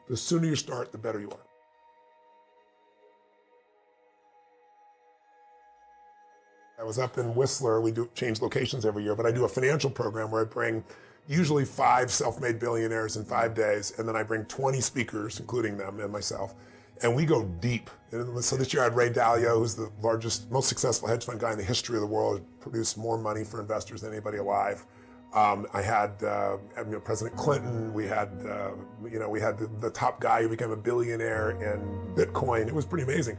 The sooner you start, the better you are. I was up in Whistler. We do change locations every year, but I do a financial program where I bring usually 5 self-made billionaires in 5 days, and then I bring 20 speakers, including them and myself, and we go deep. So this year I had Ray Dalio, who's the largest, most successful hedge fund guy in the history of the world, produced more money for investors than anybody alive. I had President Clinton. We had the top guy who became a billionaire in Bitcoin. It was pretty amazing.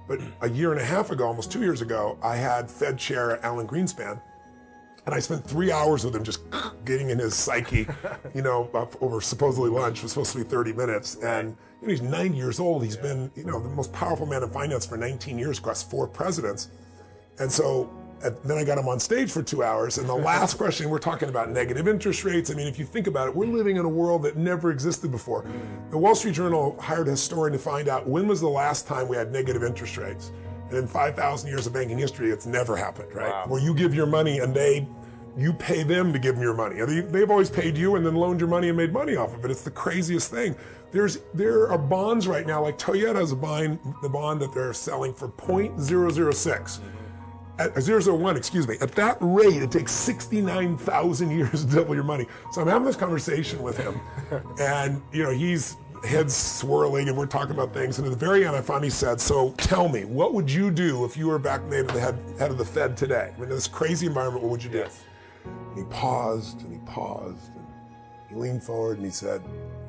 But a year and a half ago, almost 2 years ago, I had Fed Chair Alan Greenspan, and I spent 3 hours with him just getting in his psyche, over supposedly lunch. It was supposed to be 30 minutes. And he's 90 years old. He's been, the most powerful man in finance for 19 years across 4 presidents. And so then I got him on stage for 2 hours. And the last question, we're talking about negative interest rates. I mean, if you think about it, we're living in a world that never existed before. The Wall Street Journal hired a historian to find out when was the last time we had negative interest rates. And in 5,000 years of banking history, it's never happened, right? Wow. Where you give your money and you pay them to give them your money. They've always paid you and then loaned your money and made money off of it. It's the craziest thing. There are bonds right now, like Toyota is buying the bond that they're selling for 0.006. At 001, excuse me. At that rate, it takes 69,000 years to double your money. So I'm having this conversation with him, and he's head swirling, and we're talking about things. And at the very end, I finally said, "So tell me, what would you do if you were back maybe the head of the Fed today? I mean, in this crazy environment, what would you do?" Yes. And he paused, and he leaned forward, and he said,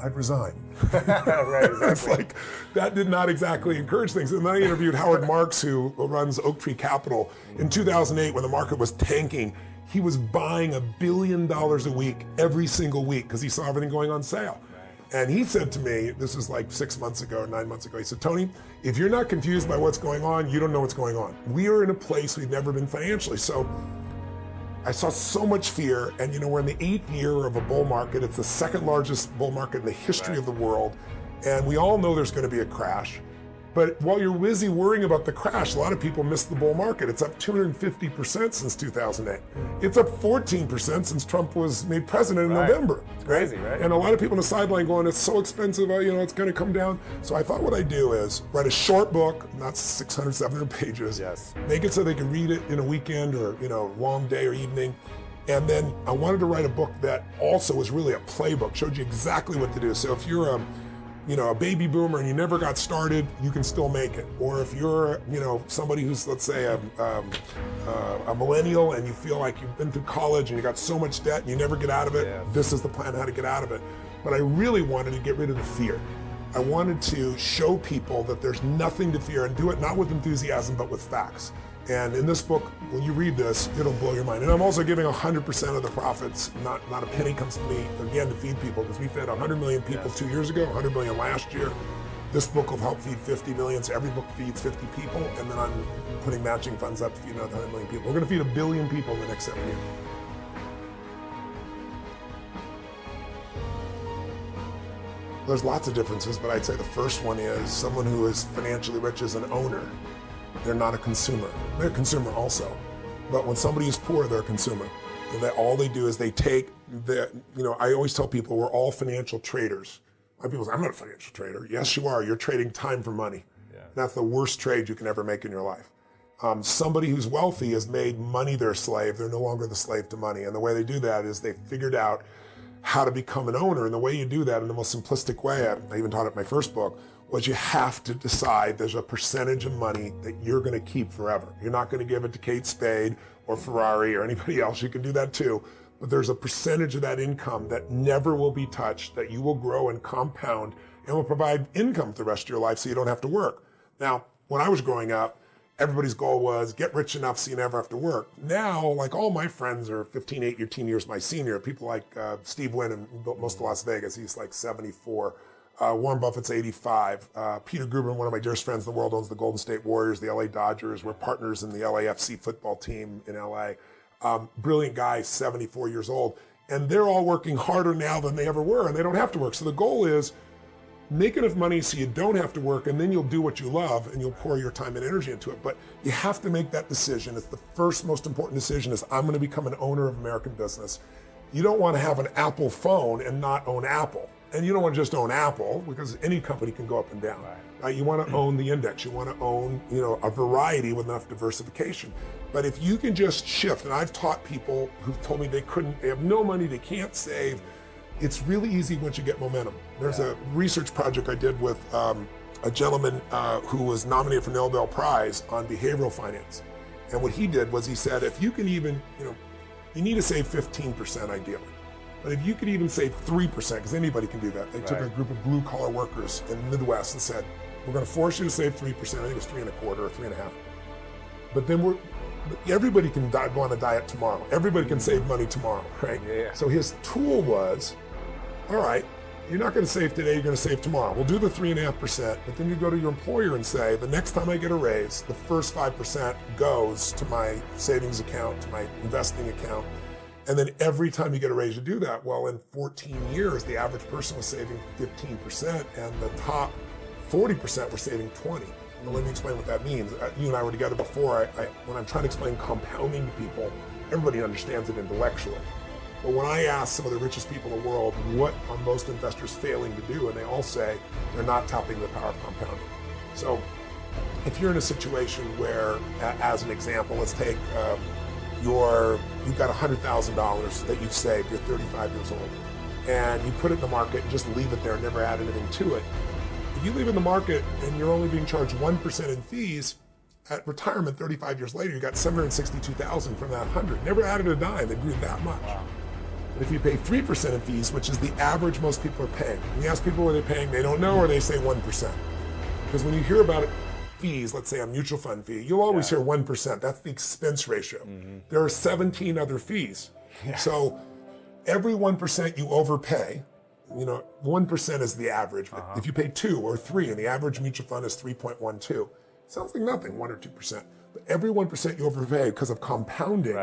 "I'd resign." Right, exactly. It's like, that did not exactly encourage things. And then I interviewed Howard Marks, who runs Oak Tree Capital. In 2008, when the market was tanking, he was buying $1 billion a week, every single week, because he saw everything going on sale. And he said to me, this is like 6 months ago or 9 months ago, he said, "Tony, if you're not confused by what's going on, you don't know what's going on. We are in a place we've never been financially." So I saw so much fear, and we're in the 8th year of a bull market. It's the 2nd largest bull market in the history of the world, and we all know there's going to be a crash. But while you're busy worrying about the crash, a lot of people miss the bull market. It's up 250% since 2008. It's up 14% since Trump was made president in November. It's crazy, right? And a lot of people on the sideline going, "It's so expensive, it's going to come down." So I thought what I'd do is write a short book, not 600, 700 pages. Yes. Make it so they can read it in a weekend or, long day or evening. And then I wanted to write a book that also was really a playbook, showed you exactly what to do. So if you're a baby boomer and you never got started, you can still make it. Or if you're, somebody who's, let's say, a millennial and you feel like you've been through college and you got so much debt and you never get out of it, This is the plan how to get out of it. But I really wanted to get rid of the fear. I wanted to show people that there's nothing to fear, and do it not with enthusiasm, but with facts. And in this book, when you read this, it'll blow your mind. And I'm also giving 100% of the profits. Not a penny comes to me, again, to feed people, because we fed 100 million people 2 years ago, 100 million last year. This book will help feed 50 million, so every book feeds 50 people, and then I'm putting matching funds up to feed another 100 million people. We're going to feed 1 billion people in the next 7 years. There's lots of differences, but I'd say the first one is someone who is financially rich is an owner. They're not a consumer. They're a consumer also. But when somebody is poor, they're a consumer. And all they do is they take I always tell people we're all financial traders. A lot of people say, "I'm not a financial trader." Yes, you are. You're trading time for money. Yeah. That's the worst trade you can ever make in your life. Somebody who's wealthy has made money their slave. They're no longer the slave to money. And the way they do that is they figured out how to become an owner. And the way you do that in the most simplistic way, I even taught it in my first book, was you have to decide there's a percentage of money that you're going to keep forever. You're not going to give it to Kate Spade or Ferrari or anybody else. You can do that too. But there's a percentage of that income that never will be touched, that you will grow and compound and will provide income for the rest of your life so you don't have to work. Now, when I was growing up, everybody's goal was get rich enough so you never have to work. Now, like all my friends are 15, 18 years my senior. People like Steve Wynn, who built most of Las Vegas. He's like 74. Warren Buffett's 85. Peter Guberman, one of my dearest friends in the world, owns the Golden State Warriors, the LA Dodgers. We're partners in the LAFC football team in LA. Brilliant guy, 74 years old. And they're all working harder now than they ever were, and they don't have to work. So the goal is make enough money so you don't have to work, and then you'll do what you love, and you'll pour your time and energy into it. But you have to make that decision. It's the first most important decision is I'm going to become an owner of American business. You don't want to have an Apple phone and not own Apple. And you don't want to just own Apple, because any company can go up and down. You want to own the index. You want to own, a variety with enough diversification. But if you can just shift, and I've taught people who've told me they have no money, they can't save. It's really easy once you get momentum. There's a research project I did with a gentleman who was nominated for the Nobel Prize on behavioral finance. And what he did was he said, if you can even, you need to save 15% ideally. But if you could even save 3%, because anybody can do that. They took a group of blue collar workers in the Midwest and said, we're going to force you to save 3%. I think it was 3.25 or 3.5. But then everybody can go on a diet tomorrow. Everybody can save money tomorrow, right? Yeah. So his tool was, all right, you're not going to save today, you're going to save tomorrow. We'll do the 3.5%, but then you go to your employer and say, the next time I get a raise, the first 5% goes to my savings account, to my investing account. And then every time you get a raise, you do that. Well, in 14 years, the average person was saving 15%, and the top 40% were saving 20%. Now, let me explain what that means. You and I were together before. When I'm trying to explain compounding to people, everybody understands it intellectually. But when I ask some of the richest people in the world, what are most investors failing to do? And they all say they're not tapping the power of compounding. So if you're in a situation where, as an example, let's take you've got $100,000 that you've saved, you're 35 years old, and you put it in the market and just leave it there, never add anything to it. If you leave it in the market and you're only being charged 1% in fees, at retirement 35 years later, you got $762,000 from that 100. Never added a dime, they grew that much. Wow. But if you pay 3% in fees, which is the average most people are paying, when you ask people what they're paying, they don't know, or they say 1%. Because when you hear about it, fees, let's say a mutual fund fee, you'll always hear 1%. That's the expense ratio. There are 17 other fees. So every 1% you overpay, 1% is the average. But if you pay 2 or 3, and the average mutual fund is 3.12, sounds like nothing, 1 or 2%. But every 1% you overpay because of compounding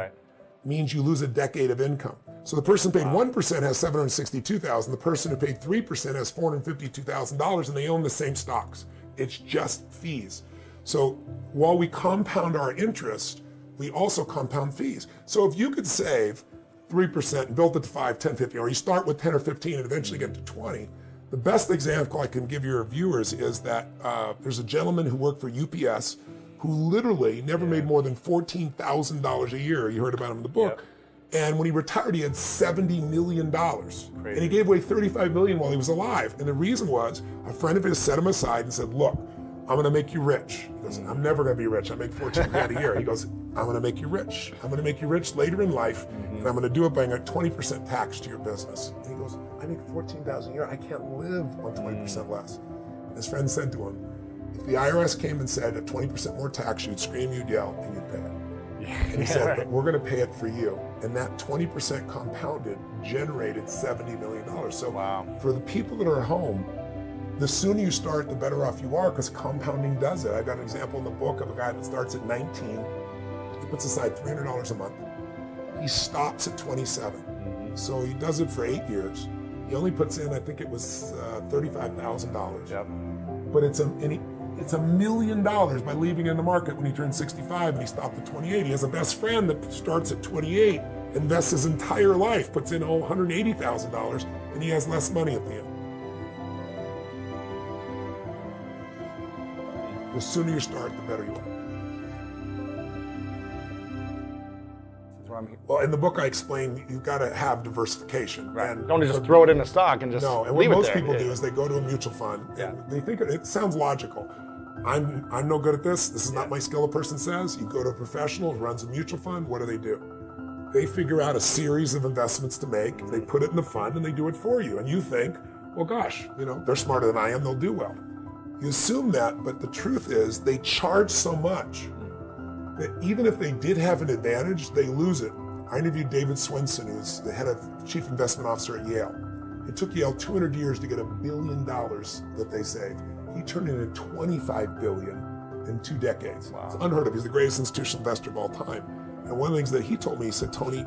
means you lose a decade of income. So the person who paid 1% has $762,000. The person who paid 3% has $452,000, and they own the same stocks. It's just fees. So while we compound our interest, we also compound fees. So if you could save 3% and build it to 5, 10, 15, or you start with 10 or 15 and eventually get to 20, the best example I can give your viewers is that there's a gentleman who worked for UPS who literally never made more than $14,000 a year. You heard about him in the book. And when he retired, he had $70 million. Crazy. And he gave away $35 million while he was alive. And the reason was, a friend of his set him aside and said, look, I'm gonna make you rich. He goes, I'm never gonna be rich. I make 14 grand a year. He goes, I'm gonna make you rich. I'm gonna make you rich later in life, and I'm gonna do it by a 20% tax to your business. And he goes, I make 14,000 a year. I can't live on 20% less. And his friend said to him, if the IRS came and said at 20% more tax, you'd scream, you'd yell, and you'd pay it. And he said, but we're going to pay it for you. And that 20% compounded generated $70 million. So for the people that are at home, the sooner you start, the better off you are, because compounding does it. I've got an example in the book of a guy that starts at 19. He puts aside $300 a month. He stops at 27. So he does it for 8 years. He only puts in, I think it was $35,000. But it's $1 million by leaving in the market when he turned 65 and he stopped at 28. He has a best friend that starts at 28, invests his entire life, puts in $180,000, and he has less money at the end. The sooner you start, the better you are. Well, in the book I explain you've got to have diversification. Right. And don't just throw it in a stock and just no. And what most people do is they go to a mutual fund. And they think it sounds logical. I'm no good at this. This is not my skill, a person says. You go to a professional who runs a mutual fund. What do? They figure out a series of investments to make. They put it in the fund and they do it for you. And you think, well, gosh, they're smarter than I am. They'll do well. You assume that, but the truth is they charge so much that even if they did have an advantage, they lose it. I interviewed David Swenson, who's the head of chief investment officer at Yale. It took Yale 200 years to get $1 billion that they saved. He turned it into $25 billion in 2 decades. Wow. It's unheard of. He's the greatest institutional investor of all time. And one of the things that he told me, he said, Tony,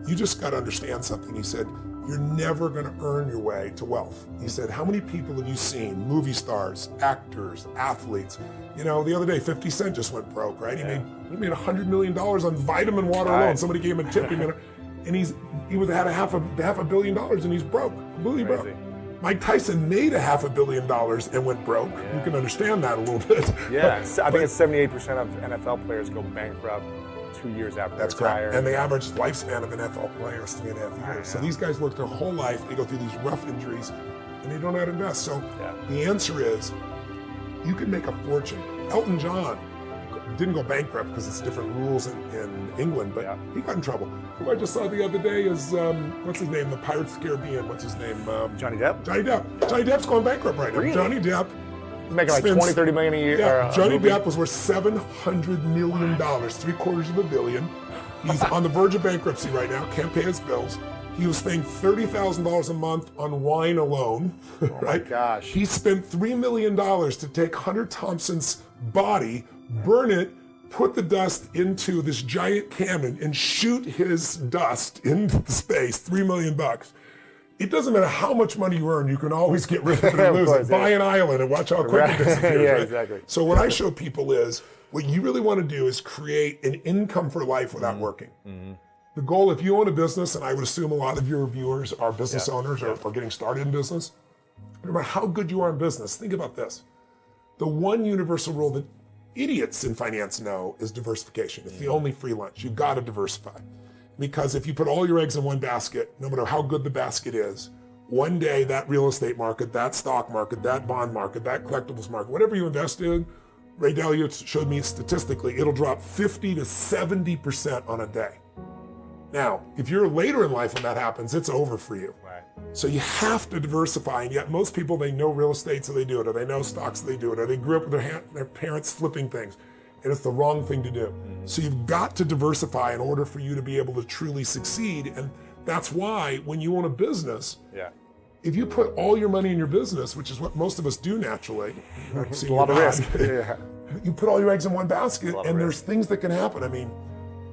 you just got to understand something. He said, you're never going to earn your way to wealth. He said, how many people have you seen, movie stars, actors, athletes? The other day, 50 Cent just went broke, right? He made $100 million on vitamin water alone. Somebody gave him a tip, and he had half a $500 million, and he's broke, completely broke. Mike Tyson made $500 million and went broke. You can understand that a little bit. Yeah, I think it's 78% of NFL players go bankrupt 2 years after That's they retire. correct. And the average lifespan of an NFL player is 3.5 years. So these guys work their whole life, they go through these rough injuries, and they don't know how to invest. So the answer is, you can make a fortune. Elton John didn't go bankrupt because it's different rules in England, but he got in trouble. Who I just saw the other day is, what's his name? The Pirates of the Caribbean. What's his name? Johnny Depp? Johnny Depp. Johnny Depp's going bankrupt right now. Really? Johnny Depp. He's making like 20, 30 million a year. Yeah, Johnny Depp was worth $700 million, $750 million. He's on the verge of bankruptcy right now, can't pay his bills. He was paying $30,000 a month on wine alone, right? Oh my gosh. He spent $3 million to take Hunter Thompson's body, burn it, put the dust into this giant cannon and shoot his dust into space, $3 million. It doesn't matter how much money you earn, you can always get rid of it and lose it. Buy an island and watch how quick it disappears. Yeah, right? exactly. So what I show people is, what you really want to do is create an income for life without working. The goal, if you own a business, and I would assume a lot of your viewers are business owners or getting started in business, no matter how good you are in business, think about this. The one universal rule that idiots in finance know is diversification. It's the only free lunch. You've got to diversify. Because if you put all your eggs in one basket, no matter how good the basket is, one day that real estate market, that stock market, that bond market, that collectibles market, whatever you invest in, Ray Dalio showed me statistically, it'll drop 50 to 70% on a day. Now, if you're later in life when that happens, it's over for you. Right. So you have to diversify, and yet most people, they know real estate, so they do it, or they know stocks, so they do it, or they grew up with their parents flipping things, and it's the wrong thing to do. So you've got to diversify in order for you to be able to truly succeed, and that's why when you own a business, if you put all your money in your business, which is what most of us do naturally, a lot of risk. You put all your eggs in one basket, and there's things that can happen. I mean,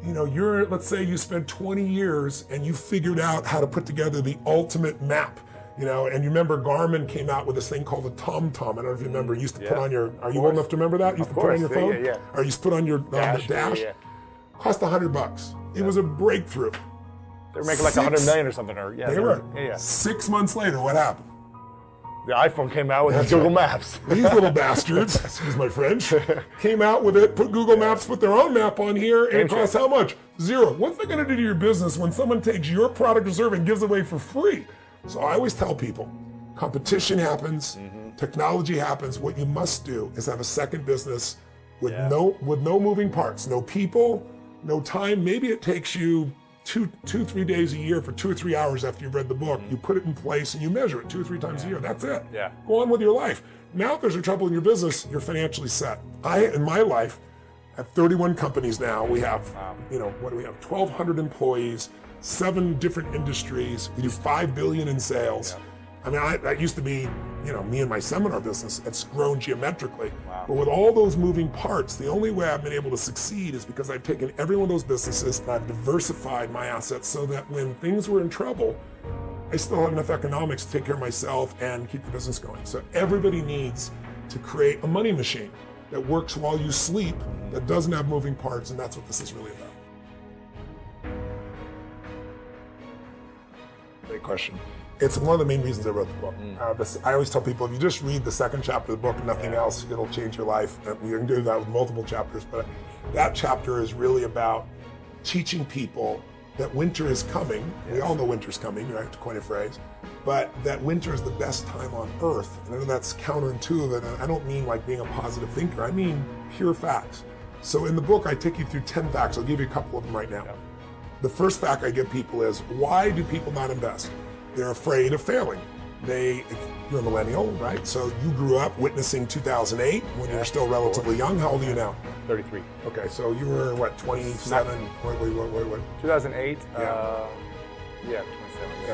you know, let's say you spent 20 years and you figured out how to put together the ultimate map, you know, and you remember Garmin came out with this thing called the TomTom. I don't know if you remember, you used to put on your, are you old enough to remember that? You used to put on your phone? Or you used to put on your dash? Cost $100. It was a breakthrough. They were making like 100 million or something. Or they were. 6 months later, what happened? The iPhone came out with Google Maps. These little bastards, excuse my French, came out with it, put Google Maps, put their own map on here, and it costs how much? $0. What's that going to do to your business when someone takes your product or service and gives it away for free? So I always tell people, competition happens, technology happens. What you must do is have a second business with no moving parts, no people, no time. Maybe it takes you 3 days a year for 2 or 3 hours after you've read the book. You put it in place and you measure it 2 or 3 times a year. That's it. Go on with your life. Now if there's a trouble in your business, you're financially set. In my life, have 31 companies now. We have, you know, what do we have? 1,200 employees, 7 different industries. We do $5 billion in sales. I mean, that used to be, you know, me and my seminar business. It's grown geometrically. But with all those moving parts, the only way I've been able to succeed is because I've taken every one of those businesses and I've diversified my assets so that when things were in trouble, I still had enough economics to take care of myself and keep the business going. So everybody needs to create a money machine that works while you sleep, that doesn't have moving parts, and that's what this is really about. Great question. It's one of the main reasons I wrote the book. I always tell people, if you just read the second chapter of the book and nothing else, it'll change your life. And we can do that with multiple chapters, but that chapter is really about teaching people that winter is coming. We all know winter's coming, right, to coin a phrase, but that winter is the best time on earth. And I know that's counterintuitive, and I don't mean like being a positive thinker, I mean pure facts. So in the book, I take you through 10 facts. I'll give you a couple of them right now. The first fact I give people is, why do people not invest? They're afraid of failing. You're a millennial, right? So you grew up witnessing 2008 when you were still relatively young. How old are you now? 33. Okay, so you were what, 27? What? 2008. 27. Yeah,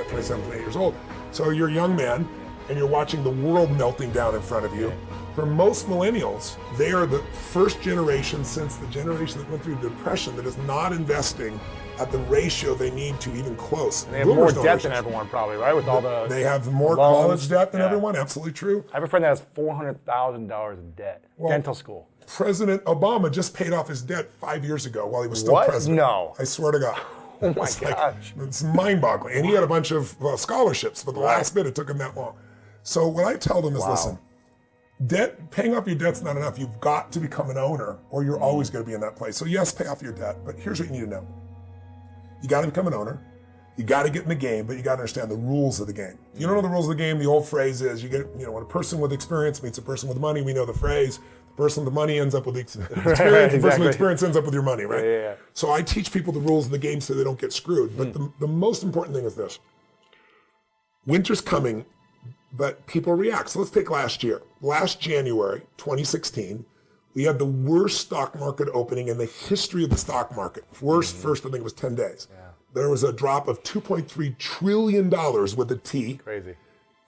27, 28 years old. So you're a young man, and you're watching the world melting down in front of you. For most millennials, they are the first generation since the generation that went through the Depression that is not investing at the ratio they need to, even close. And they have more debt than everyone probably, right? With all they have more loans, college debt than everyone, absolutely true. I have a friend that has $400,000 in debt, dental school. President Obama just paid off his debt 5 years ago while he was still president. No. I swear to God. Oh my gosh. It's mind-boggling. And he had a bunch of scholarships, but the last bit, it took him that long. So what I tell them is, Wow. listen, paying off your debt's not enough. You've got to become an owner or you're always going to be in that place. So yes, pay off your debt, but here's what you need to know. You got to become an owner. You got to get in the game, but you got to understand the rules of the game. If you don't know the rules of the game, the old phrase is, when a person with experience meets a person with money, we know the phrase, the person with the money ends up with the experience, the person with experience ends up with your money, right? Yeah. So I teach people the rules of the game so they don't get screwed. But the most important thing is this. Winter's coming, but people react. So let's take last year. Last January, 2016, we had the worst stock market opening in the history of the stock market. First, I think it was 10 days. Yeah. There was a drop of $2.3 trillion with a T. Crazy.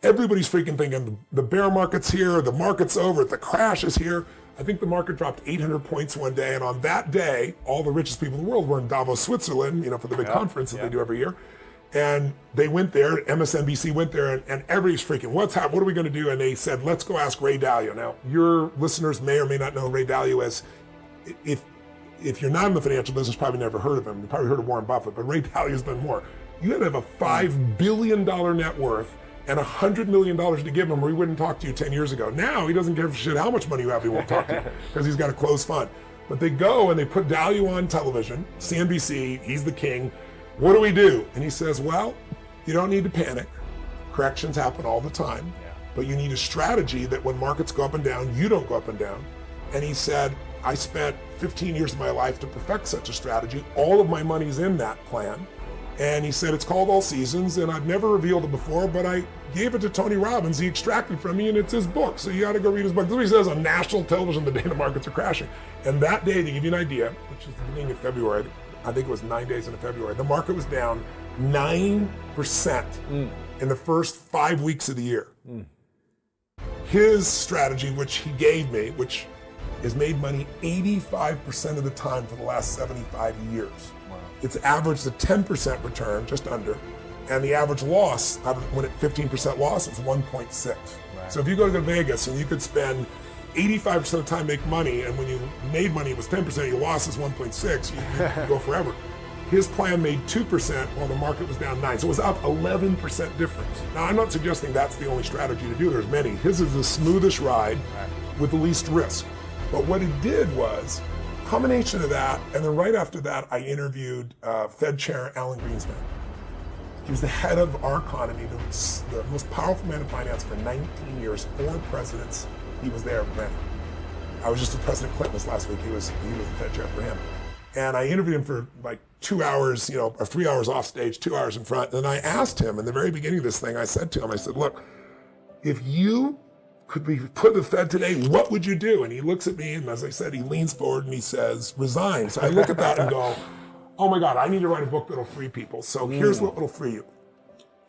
Everybody's freaking thinking the bear market's here, the market's over, the crash is here. I think the market dropped 800 points one day, and on that day, all the richest people in the world were in Davos, Switzerland, for the big conference that they do every year. And they went there, MSNBC went there, and everybody's freaking, what's happening? What are we going to do? And they said, let's go ask Ray Dalio. Now, your listeners may or may not know Ray Dalio as, if you're not in the financial business, probably never heard of him. You probably heard of Warren Buffett, but Ray Dalio's done more. You had to have a $5 billion net worth and $100 million to give him, or he wouldn't talk to you 10 years ago. Now, he doesn't give a shit how much money you have, he won't talk to you, because he's got a closed fund. But they go and they put Dalio on television, CNBC, he's the king. What do we do? And he says, well, you don't need to panic. Corrections happen all the time, but you need a strategy that when markets go up and down, you don't go up and down. And he said, I spent 15 years of my life to perfect such a strategy. All of my money's in that plan. And he said, it's called All Seasons, and I've never revealed it before, but I gave it to Tony Robbins. He extracted from me, and it's his book. So you got to go read his book. This is what he says on national television the day the markets are crashing. And that day, to give you an idea, which is the beginning of February, I think it was 9 days into February, the market was down 9% in the first 5 weeks of the year. His strategy, which he gave me, which has made money 85% of the time for the last 75 years. Wow. It's averaged a 10% return, just under, and the average loss, when at 15% loss, it's 1.6. Right. So if you go to Vegas and you could spend 85% of the time make money, and when you made money it was 10%, your loss is 1.6, you could go forever. His plan made 2% while the market was down 9%. So it was up 11% difference. Now, I'm not suggesting that's the only strategy to do. There's many. His is the smoothest ride with the least risk. But what it did was a combination of that, and then right after that, I interviewed Fed Chair Alan Greenspan. He was the head of our economy, the most powerful man in finance for 19 years, 4 presidents. He was there when I was just with President Clinton this last week. He was the Fed chair for him. And I interviewed him for like 2 hours, or 3 hours off stage, 2 hours in front. And I asked him in the very beginning of this thing, I said to him, I said, look, if you could be put in the Fed today, what would you do? And he looks at me, and as I said, he leans forward and he says, resign. So I look at that and go, oh my God, I need to write a book that'll free people. So here's what will free you.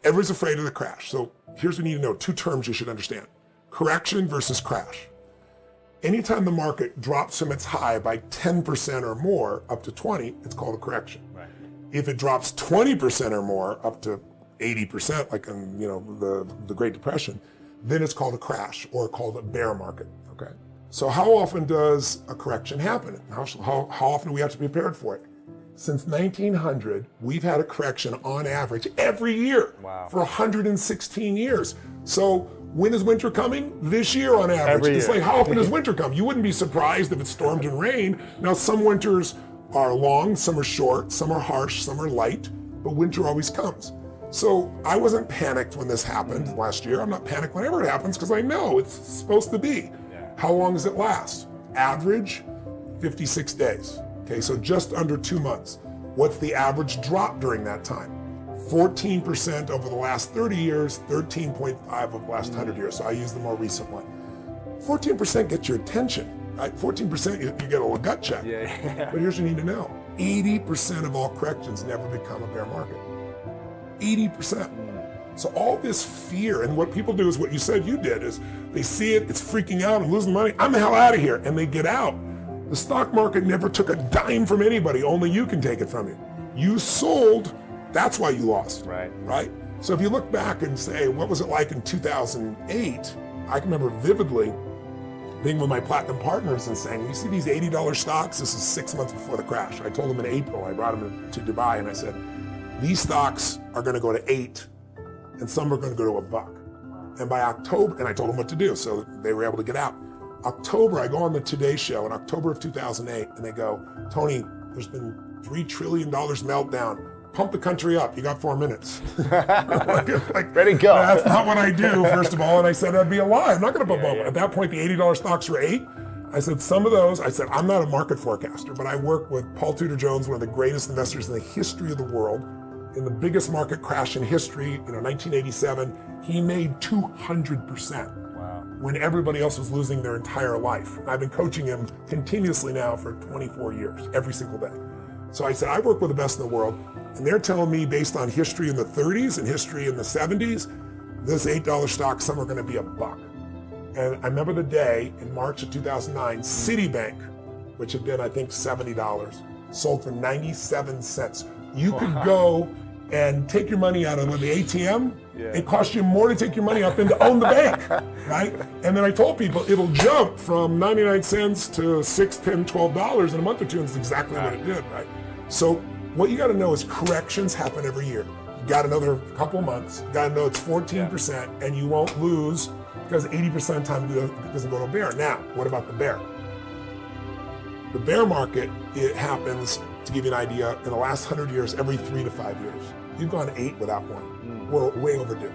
Everybody's afraid of the crash. So here's what you need to know, 2 terms you should understand. Correction versus crash. Anytime the market drops from its high by 10% or more up to 20, it's called a correction. Right. If it drops 20% or more up to 80%, like in the Great Depression, then it's called a crash or called a bear market. Okay. So how often does a correction happen? How often do we have to be prepared for it? Since 1900, we've had a correction on average every year for 116 years. So when is winter coming? This year on average. It's like, how often does winter come? You wouldn't be surprised if it stormed and rained. Now, some winters are long, some are short, some are harsh, some are light, but winter always comes. So I wasn't panicked when this happened last year. I'm not panicked whenever it happens because I know it's supposed to be. How long does it last? Average, 56 days. Okay, so just under 2 months. What's the average drop during that time? 14% over the last 30 years, 13.5 over the last 100 years. So I use the more recent one. 14% gets your attention, right? 14% you get a little gut check. But here's what you need to know. 80% of all corrections never become a bear market. 80%. So all this fear, and what people do is what you said you did, is they see it, it's freaking out, I'm losing money, I'm the hell out of here, and they get out. The stock market never took a dime from anybody, only you can take it from you. You sold, that's why you lost, right? So if you look back and say, what was it like in 2008? I can remember vividly being with my platinum partners and saying, you see these $80 stocks? This is 6 months before the crash. I told them in April, I brought them to Dubai, and I said, these stocks are gonna go to 8, and some are gonna go to $1. And by October, and I told them what to do, so they were able to get out. October, I go on the Today Show in October of 2008, and they go, Tony, there's been $3 trillion meltdown. Pump the country up. You got 4 minutes. like, ready to go. That's not what I do, first of all. And I said, that'd be a lie. I'm not going to pump up. At that point, the $80 stocks were 8. I said, some of those, I said, I'm not a market forecaster, but I work with Paul Tudor Jones, one of the greatest investors in the history of the world. In the biggest market crash in history, 1987, he made 200%. Wow. When everybody else was losing their entire life. I've been coaching him continuously now for 24 years, every single day. So I said, I work with the best in the world, and they're telling me based on history in the 30s and history in the 70s, this $8 stock, some are gonna be $1. And I remember the day in March of 2009, Citibank, which had been, I think, $70, sold for 97 cents. You could go and take your money out of the ATM. It costs you more to take your money out than to own the bank, right? And then I told people it'll jump from 99 cents to $6, $10, $12 in a month or two, and it's exactly what it did, right? So what you gotta know is corrections happen every year. You got another couple months, you gotta know it's 14%, and you won't lose because 80% of the time it doesn't go to a bear. Now, what about the bear? The bear market, it happens, to give you an idea, in the last 100 years, every 3 to 5 years. You've gone 8 without one. We're way overdue.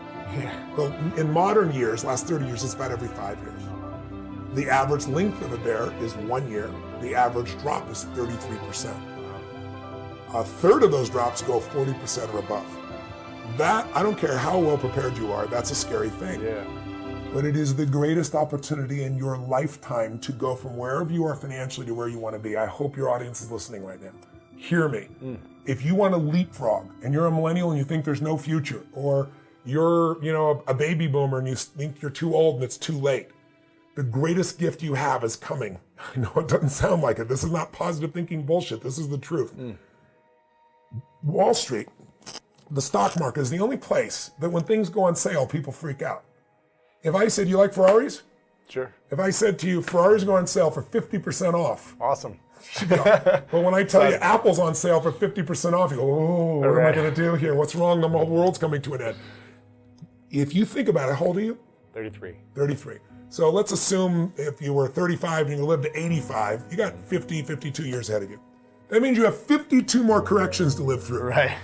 But in modern years, last 30 years, it's about every 5 years. The average length of a bear is 1 year. The average drop is 33%. A third of those drops go 40% or above. That, I don't care how well prepared you are, that's a scary thing. But it is the greatest opportunity in your lifetime to go from wherever you are financially to where you want to be. I hope your audience is listening right now. Hear me. If you want to leapfrog and you're a millennial and you think there's no future, or you're, a baby boomer and you think you're too old and it's too late, the greatest gift you have is coming. I know it doesn't sound like it. This is not positive thinking bullshit. This is the truth. Wall Street, the stock market, is the only place that when things go on sale, people freak out. If I said, you like Ferraris? Sure. If I said to you, Ferraris go on sale for 50% off. Awesome. But when I tell you Apple's on sale for 50% off, you go, oh, what am I going to do here? What's wrong? The whole world's coming to an end. If you think about it, how old are you? 33. 33. So let's assume if you were 35 and you lived to 85, you got 50, 52 years ahead of you. That means you have 52 more corrections to live through. Right.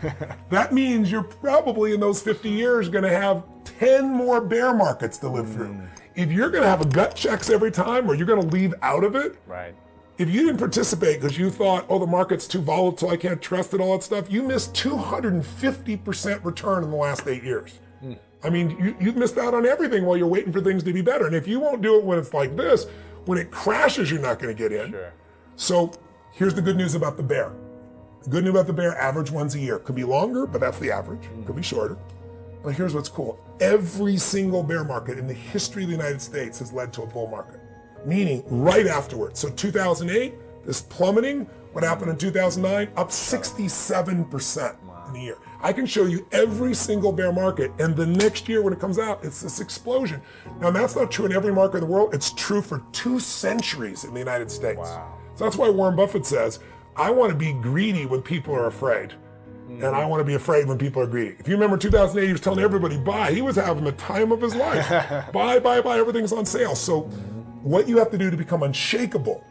That means you're probably in those 50 years going to have 10 more bear markets to live through. If you're going to have a gut checks every time, or you're going to leave out of it, right. If you didn't participate because you thought, oh, the market's too volatile, I can't trust it, all that stuff, you missed 250% return in the last 8 years. I mean, you've missed out on everything while you're waiting for things to be better. And if you won't do it when it's like this, when it crashes, you're not going to get in. Sure. So here's the good news about the bear. The good news about the bear, average ones a year. Could be longer, but that's the average. Could be shorter. But here's what's cool. Every single bear market in the history of the United States has led to a bull market. Meaning right afterwards. So 2008, this plummeting, what happened in 2009? Up 67% in a year. I can show you every single bear market, and the next year when it comes out, it's this explosion. Now that's not true in every market in the world. It's true for 2 centuries in the United States. Wow. So that's why Warren Buffett says, I want to be greedy when people are afraid. And I want to be afraid when people are greedy. If you remember 2008, he was telling everybody, buy. He was having the time of his life. Buy, everything's on sale. So what you have to do to become unshakable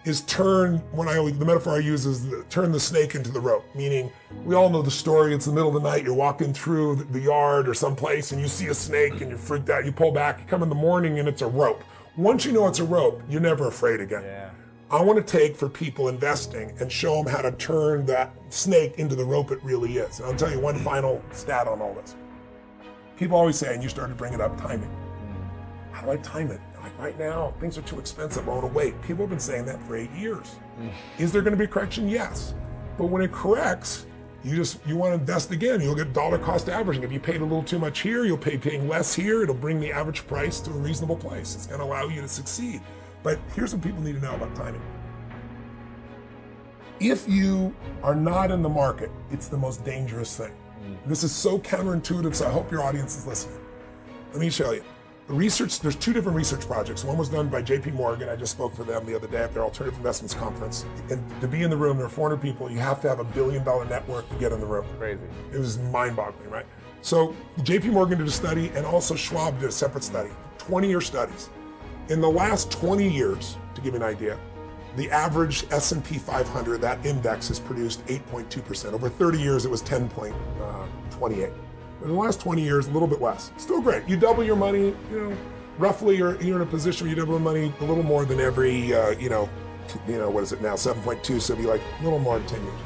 is turn, the metaphor I use is turn the snake into the rope. Meaning, we all know the story, it's the middle of the night, you're walking through the yard or someplace and you see a snake and you're freaked out, you pull back, you come in the morning and it's a rope. Once you know it's a rope, you're never afraid again. Yeah. I want to take for people investing and show them how to turn that snake into the rope it really is. And I'll tell you one final stat on all this. People always say, and you started bringing up timing. How do I time it? Like right now, things are too expensive, I want to wait. People have been saying that for 8 years. Is there going to be a correction? Yes. But when it corrects, you want to invest again. You'll get dollar cost averaging. If you paid a little too much here, you'll paying less here. It'll bring the average price to a reasonable place. It's going to allow you to succeed. But here's what people need to know about timing. If you are not in the market, it's the most dangerous thing. This is so counterintuitive, so I hope your audience is listening. Let me show you. The research, there's 2 different research projects. One was done by JP Morgan. I just spoke for them the other day at their Alternative Investments Conference. And to be in the room, there are 400 people. You have to have $1 billion network to get in the room. Crazy. It was mind-boggling, right? So JP Morgan did a study, and also Schwab did a separate study, 20-year studies. In the last 20 years, to give you an idea, the average S&P 500, that index, has produced 8.2%. Over 30 years, it was 10.28. In the last 20 years, a little bit less. Still great. You double your money, roughly you're in a position where you double the money a little more than every, what is it now, 7.2, so it'd be like a little more than 10 years.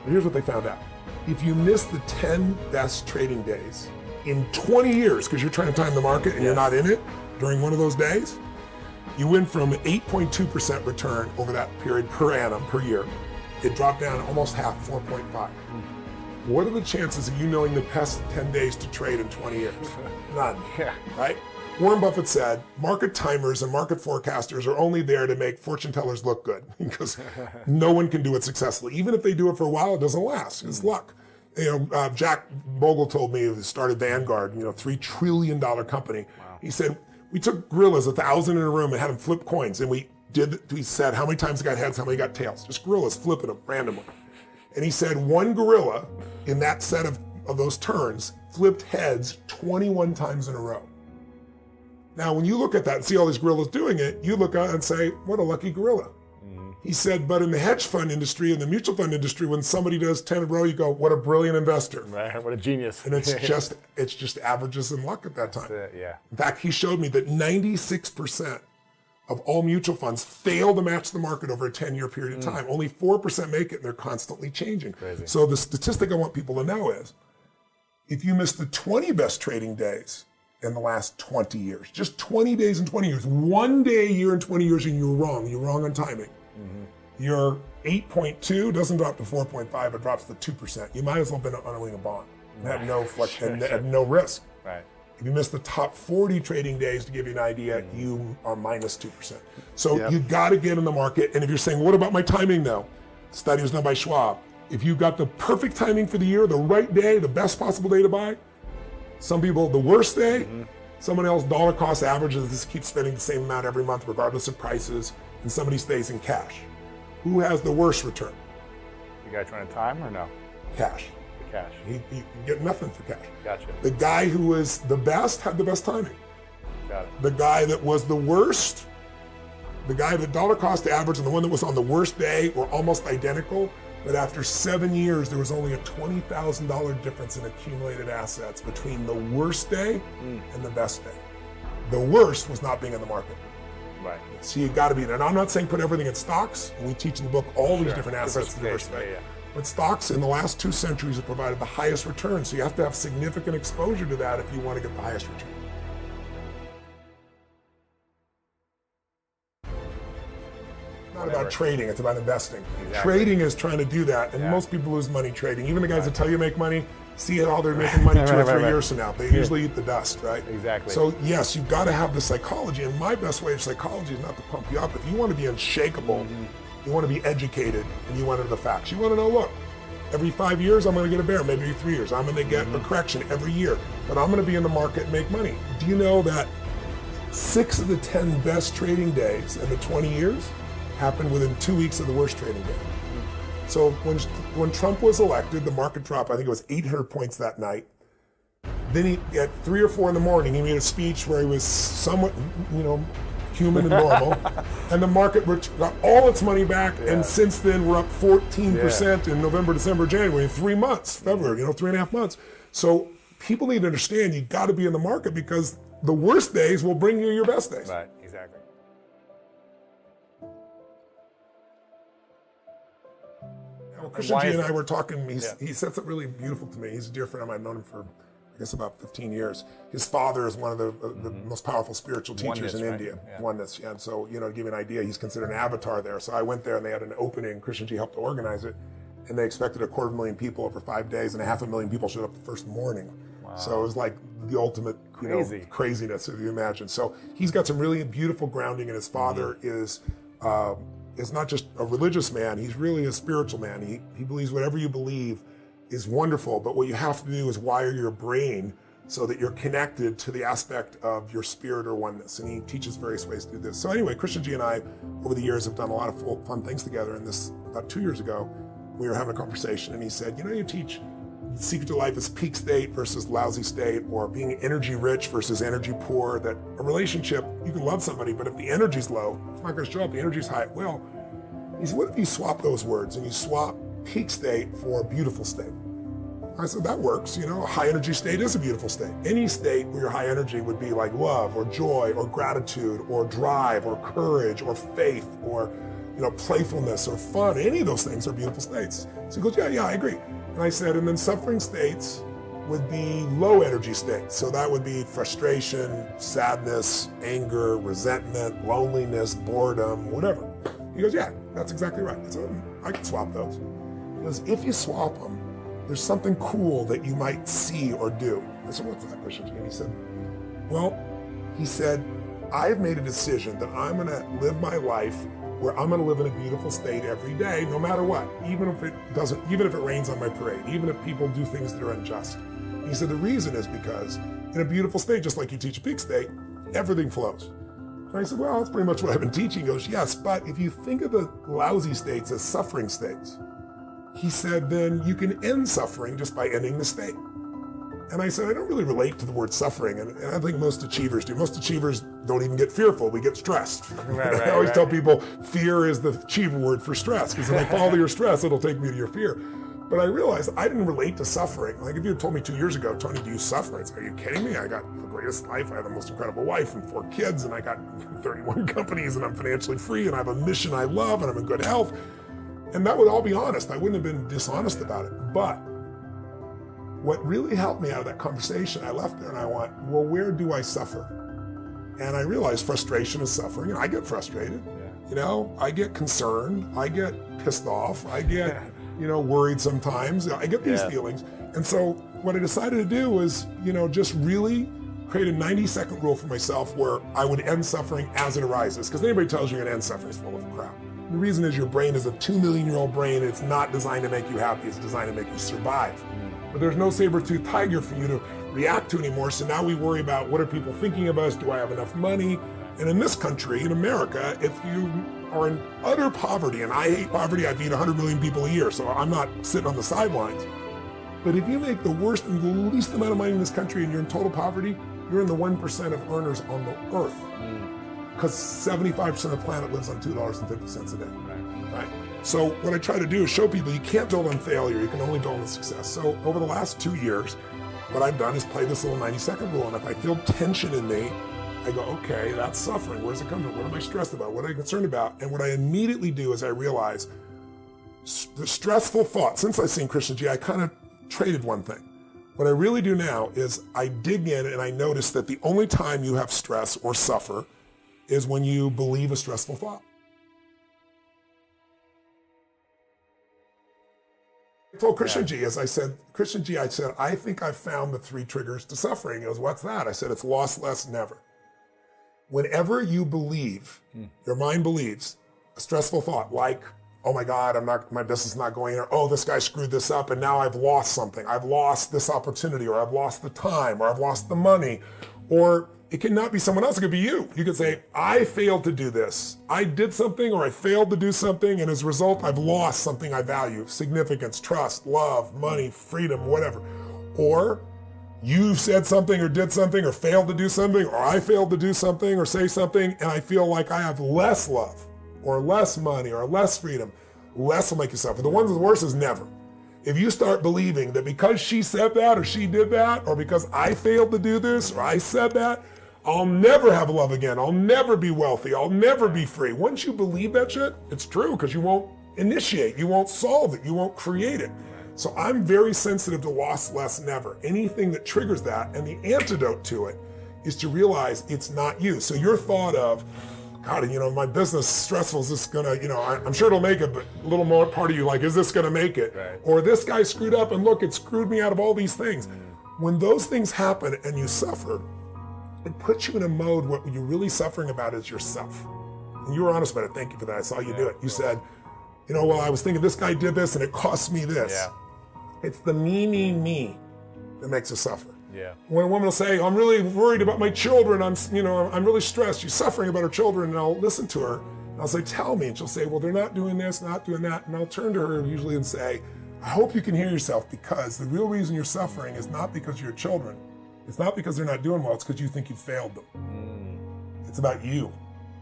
But here's what they found out. If you miss the 10 best trading days in 20 years, because you're trying to time the market and you're not in it during one of those days, you went from 8.2% return over that period per annum, per year. It dropped down almost half, 4.5. What are the chances of you knowing the best 10 days to trade in 20 years? None, right? Warren Buffett said, market timers and market forecasters are only there to make fortune tellers look good, because no one can do it successfully. Even if they do it for a while, it doesn't last. It's luck. Jack Bogle told me, who started Vanguard, $3 trillion company. Wow. He said, we took gorillas, 1,000 in a room, and had them flip coins. And we said, how many times they got heads, how many got tails? Just gorillas flipping them randomly. And he said, one gorilla in that set of those turns flipped heads 21 times in a row. Now, when you look at that and see all these gorillas doing it, you look out and say, what a lucky gorilla. He said, but in the hedge fund industry, in the mutual fund industry, when somebody does 10 in a row, you go, what a brilliant investor. Right, what a genius. And it's just averages and luck at that time. That's it, yeah. In fact, he showed me that 96% of all mutual funds fail to match the market over a 10-year period of time. Only 4% make it, and they're constantly changing. Crazy. So the statistic I want people to know is, if you miss the 20 best trading days in the last 20 years, just 20 days in 20 years, one day a year in 20 years, and you're wrong on timing. Your 8.2 doesn't drop to 4.5, it drops to 2%. You might as well have been owning a bond and have no and no risk. Right. If you miss the top 40 trading days, to give you an idea, you are minus 2%. So you got to get in the market. And if you're saying, what about my timing though? The study was done by Schwab. If you got the perfect timing for the year, the right day, the best possible day to buy, some people, the worst day, someone else dollar cost averages, just keeps spending the same amount every month regardless of prices, and somebody stays in cash. Who has the worst return? The guy trying to time or no? Cash. The cash. You get nothing for cash. Gotcha. The guy who was the best had the best timing. Got it. The guy that was the worst, the guy that dollar cost average and the one that was on the worst day were almost identical, but after 7 years, there was only a $20,000 difference in accumulated assets between the worst day and the best day. The worst was not being in the market. Right. So you got to be there. And I'm not saying put everything in stocks. We teach in the book all these different assets to diversify. But stocks in the last 2 centuries have provided the highest return. So you have to have significant exposure to that if you want to get the highest return. Not about trading, it's about investing. Exactly. Trading is trying to do that, and most people lose money trading. Even the guys that tell you make money, see how they're making money 2 or 3 years from now. They usually eat the dust, right? Exactly. So yes, you've got to have the psychology, and my best way of psychology is not to pump you up. If you want to be unshakable, you want to be educated, and you want to know the facts. You want to know, look, every 5 years I'm going to get a bear, maybe 3 years. I'm going to get a correction every year, but I'm going to be in the market and make money. Do you know that 6 of the 10 best trading days in the 20 years happened within 2 weeks of the worst trading day? So when Trump was elected, the market dropped, I think it was 800 points that night. Then he, at 3 or 4 in the morning, he made a speech where he was somewhat, human and normal. And the market got all its money back. And since then, we're up 14% in November, December, January, in 3 months, February, 3.5 months. So people need to understand you got to be in the market, because the worst days will bring you your best days. Right, exactly. Christian G and I were talking, he said something really beautiful to me. He's a dear friend of mine. I've known him for, I guess, about 15 years. His father is one of the most powerful spiritual teachers in India. Oneness, and so, to give you an idea, he's considered an avatar there. So I went there and they had an opening. Christian G helped to organize it. And they expected 250,000 people over 5 days, and 500,000 people showed up the first morning. Wow. So it was like the ultimate, craziness, if you imagine. So he's got some really beautiful grounding, and his father is not just a religious man, he's really a spiritual man. He believes whatever you believe is wonderful, but what you have to do is wire your brain so that you're connected to the aspect of your spirit or oneness. And he teaches various ways to do this. So anyway, Christian G and I, over the years, have done a lot of fun things together. And this, about 2 years ago, we were having a conversation, and he said, you teach the secret to life is peak state versus lousy state, or being energy rich versus energy poor. That a relationship, you can love somebody, but if the energy's low, it's not going to show up. The energy's high, it will. He said, what if you swap those words and you swap peak state for beautiful state? I said, that works. You know, a high energy state is a beautiful state. Any state where your high energy would be like love or joy or gratitude or drive or courage or faith or, you know, playfulness or fun, any of those things are beautiful states. So he goes, yeah, I agree. And I said, and then suffering states would be low energy states. So that would be frustration, sadness, anger, resentment, loneliness, boredom, whatever. He goes, yeah, that's exactly right. So I can swap those. He goes, if you swap them, there's something cool that you might see or do. I said, what's that, Christian? And he said, well, I've made a decision that I'm gonna live my life where I'm gonna live in a beautiful state every day, no matter what, even if it rains on my parade, even if people do things that are unjust. He said, the reason is because in a beautiful state, just like you teach a peak state, everything flows. And I said, well, that's pretty much what I've been teaching. He goes, yes, but if you think of the lousy states as suffering states, he said, then you can end suffering just by ending the state. And I said, I don't really relate to the word suffering, and I think most achievers do. Most achievers don't even get fearful, we get stressed. I always tell people, fear is the achiever word for stress, because if I follow your stress, it'll take me to your fear. But I realized I didn't relate to suffering. Like if you had told me 2 years ago, Tony, do you suffer? I'd say, are you kidding me? I got the greatest life, I have the most incredible wife and 4 kids, and I got 31 companies, and I'm financially free, and I have a mission I love, and I'm in good health. And that would all be honest. I wouldn't have been dishonest about it. But what really helped me out of that conversation, I left there and I went, well, where do I suffer? And I realized frustration is suffering. And I get frustrated. You know, I get concerned. I get pissed off. I get, you know, worried sometimes. I get these feelings. And so what I decided to do was, you know, just really create a 90-second rule for myself where I would end suffering as it arises. Because anybody tells you you're going to end suffering is full of crap. The reason is your brain is a 2 million-year-old brain, and it's not designed to make you happy, it's designed to make you survive. But there's no saber-toothed tiger for you to react to anymore, so now we worry about what are people thinking of us, do I have enough money? And in this country, in America, if you are in utter poverty, and I hate poverty, I feed 100 million people a year, so I'm not sitting on the sidelines. But if you make the worst and the least amount of money in this country and you're in total poverty, you're in the 1% of earners on the earth. Because 75% of the planet lives on $2.50 a day, right? So what I try to do is show people you can't build on failure, you can only build on success. So over the last 2 years, what I've done is play this little 90-second rule, and if I feel tension in me, I go, okay, that's suffering. Where's it coming from? What am I stressed about? What am I concerned about? And what I immediately do is I realize the stressful thought, since I've seen Christian G, I kind of traded one thing. What I really do now is I dig in and I notice that the only time you have stress or suffer is when you believe a stressful thought. I told Christian G, as I said, Christian G, I said, I think I've found the 3 triggers to suffering. He goes, what's that? I said, it's lost less, never. Whenever you believe, your mind believes a stressful thought, like, oh my God, my business is not going, or oh, this guy screwed this up and now I've lost something. I've lost this opportunity, or I've lost the time, or I've lost the money, or it cannot be someone else, it could be you. You could say, I failed to do this. I did something or I failed to do something, and as a result, I've lost something I value, significance, trust, love, money, freedom, whatever. Or you said something or did something or failed to do something, or I failed to do something or say something, and I feel like I have less love or less money or less freedom. Less will make you suffer. The one that's worse is never. If you start believing that because she said that or she did that, or because I failed to do this or I said that, I'll never have love again. I'll never be wealthy. I'll never be free. Once you believe that shit, it's true, because you won't initiate, you won't solve it, you won't create it. So I'm very sensitive to loss, less, never. Anything that triggers that, and the antidote to it is to realize it's not you. So your thought of, God, you know, my business stressful, is this gonna, you know, I'm sure it'll make it, but a little more part of you like, is this gonna make it? Right. Or this guy screwed up and look, it screwed me out of all these things. When those things happen and you suffer, it puts you in a mode where what you're really suffering about is yourself. And you were honest about it. Thank you for that. I saw you do it. You said, you know, well, I was thinking this guy did this and it cost me this. Yeah. It's the me that makes us suffer. Yeah. When a woman will say, I'm really worried about my children, I'm really stressed, she's suffering about her children, and I'll listen to her, and I'll say, tell me, and she'll say, well, they're not doing this, not doing that, and I'll turn to her usually and say, I hope you can hear yourself, because the real reason you're suffering is not because of your children. It's not because they're not doing well. It's because you think you failed them. It's about you.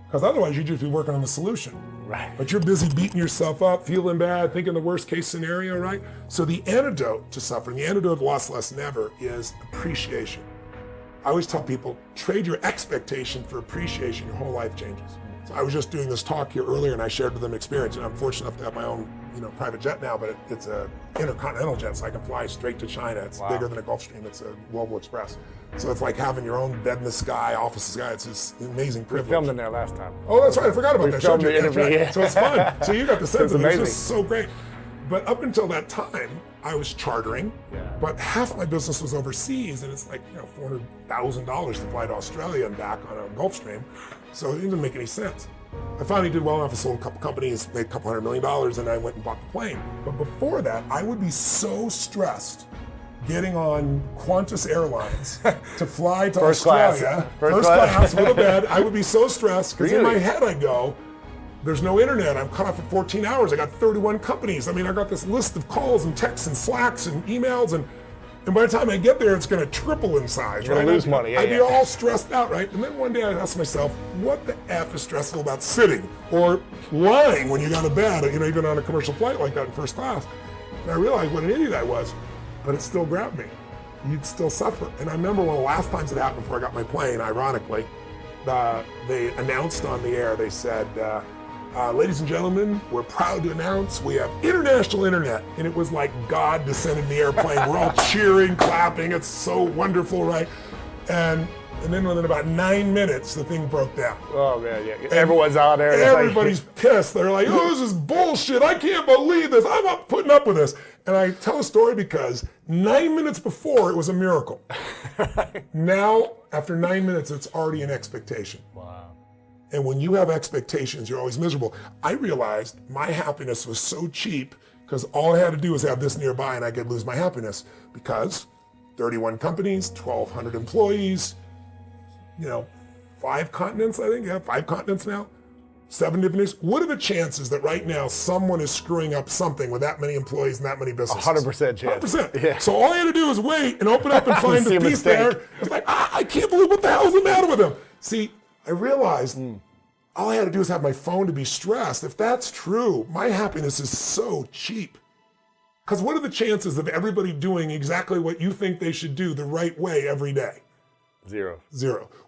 Because otherwise you'd just be working on the solution. Right. But you're busy beating yourself up, feeling bad, thinking the worst case scenario, right? So the antidote to suffering, the antidote to lost less than ever, is appreciation. I always tell people, trade your expectation for appreciation, your whole life changes. So I was just doing this talk here earlier and I shared with them experience, and I'm fortunate enough to have my own private jet now, but it's a intercontinental jet, so I can fly straight to China. It's bigger than a Gulfstream. It's a Global Express. So it's like having your own bed in the sky, office in the sky. It's this amazing privilege. We filmed in there last time. Oh, that's right. I forgot about that. Filmed the interview. Right. So it's fun. So you got the sense of it. It's amazing. just so great. But up until that time, I was chartering, but half my business was overseas, and it's like $400,000 to fly to Australia and back on a Gulfstream. So it didn't make any sense. I finally did well enough. I sold a couple companies, made a couple $100 million, and I went and bought the plane. But before that, I would be so stressed getting on Qantas Airlines to fly to Australia, first class with a bed. I would be so stressed because in my head I go, there's no internet. I'm cut off for 14 hours. I got 31 companies. I mean, I got this list of calls and texts and Slacks and emails, and by the time I get there, it's going to triple in size. You're going to lose money. I'd be all stressed out, right? And then one day I asked myself, what the F is stressful about sitting or lying when you got to bed, even on a commercial flight like that in first class? And I realized what an idiot I was, but it still grabbed me. You'd still suffer. And I remember one of the last times it happened before I got my plane, ironically, they announced on the air, they said, ladies and gentlemen, we're proud to announce we have international internet. And it was like God descended in the airplane. We're all cheering, clapping. It's so wonderful, right? And then within about 9 minutes, the thing broke down. Oh, man, yeah. Everyone's out there. Everybody's pissed. They're like, oh, this is bullshit. I can't believe this. I'm not putting up with this. And I tell a story because 9 minutes before, it was a miracle. Now, after 9 minutes, it's already an expectation. Wow. And when you have expectations, you're always miserable. I realized my happiness was so cheap because all I had to do was have this nearby and I could lose my happiness, because 31 companies, 1,200 employees, 5 continents, I think. Yeah, 5 continents now, 7 different things. What are the chances that right now someone is screwing up something with that many employees and that many businesses? 100% chance. 100%. Yeah. So all I had to do was wait and open up and find the piece there. It's like, I can't believe what the hell is the matter with them. See, I realized all I had to do was have my phone to be stressed. If that's true, my happiness is so cheap. Because what are the chances of everybody doing exactly what you think they should do the right way every day? Zero.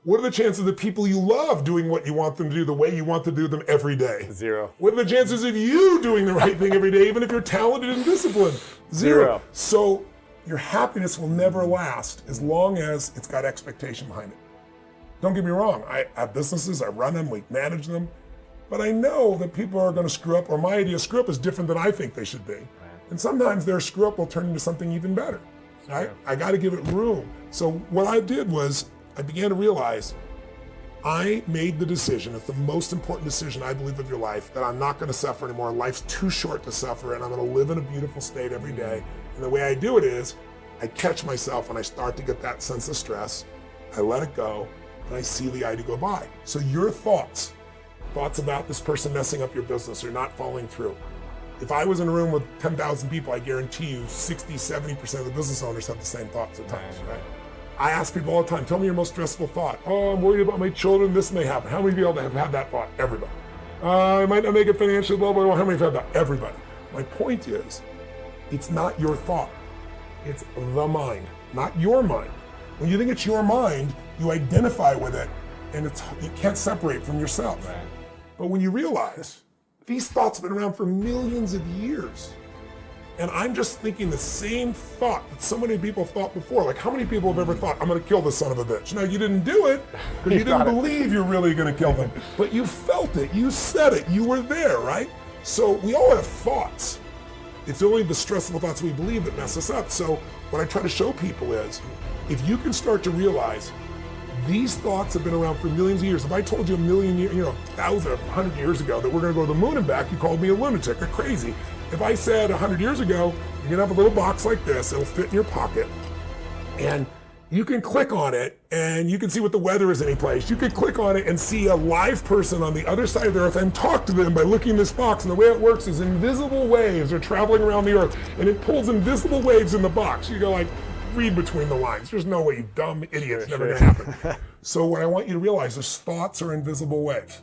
What are the chances of the people you love doing what you want them to do the way you want to do them every day? Zero. What are the chances of you doing the right thing every day, even if you're talented and disciplined? Zero. So your happiness will never last as long as it's got expectation behind it. Don't get me wrong, I have businesses, I run them, we manage them, but I know that people are going to screw up, or my idea of screw up is different than I think they should be. Right. And sometimes their screw up will turn into something even better. Right? I got to give it room. So what I did was I began to realize I made the decision, it's the most important decision I believe of your life, that I'm not going to suffer anymore. Life's too short to suffer, and I'm going to live in a beautiful state every day. And the way I do it is I catch myself when I start to get that sense of stress, I let it go, and I see the idea go by. So your thoughts about this person messing up your business or not following through. If I was in a room with 10,000 people, I guarantee you 60, 70% of the business owners have the same thoughts at times, right? I ask people all the time, tell me your most stressful thought. Oh, I'm worried about my children, this may happen. How many people have had that thought? Everybody. I might not make it financially, blah, blah, blah. How many have had that? Everybody. My point is, it's not your thought. It's the mind, not your mind. When you think it's your mind, you identify with it, and you can't separate from yourself. Right. But when you realize these thoughts have been around for millions of years, and I'm just thinking the same thought that so many people thought before. Like, how many people have ever thought, I'm going to kill this son of a bitch? Now, you didn't do it, because you didn't believe you're really going to kill them. But you felt it, you said it, you were there, right? So we all have thoughts. It's only the stressful thoughts we believe that mess us up. So what I try to show people is, if you can start to realize these thoughts have been around for millions of years. If I told you a million years, 1,000, 100 years ago that we're going to go to the moon and back, you called me a lunatic or crazy. If I said 100 years ago, you're going to have a little box like this, it'll fit in your pocket, and You can click on it and you can see what the weather is any place. You can click on it and see a live person on the other side of the earth and talk to them by looking in this box. And the way it works is invisible waves are traveling around the earth and it pulls invisible waves in the box. You go like, read between the lines. There's no way, you dumb idiot, it's never gonna happen. So what I want you to realize is thoughts are invisible waves.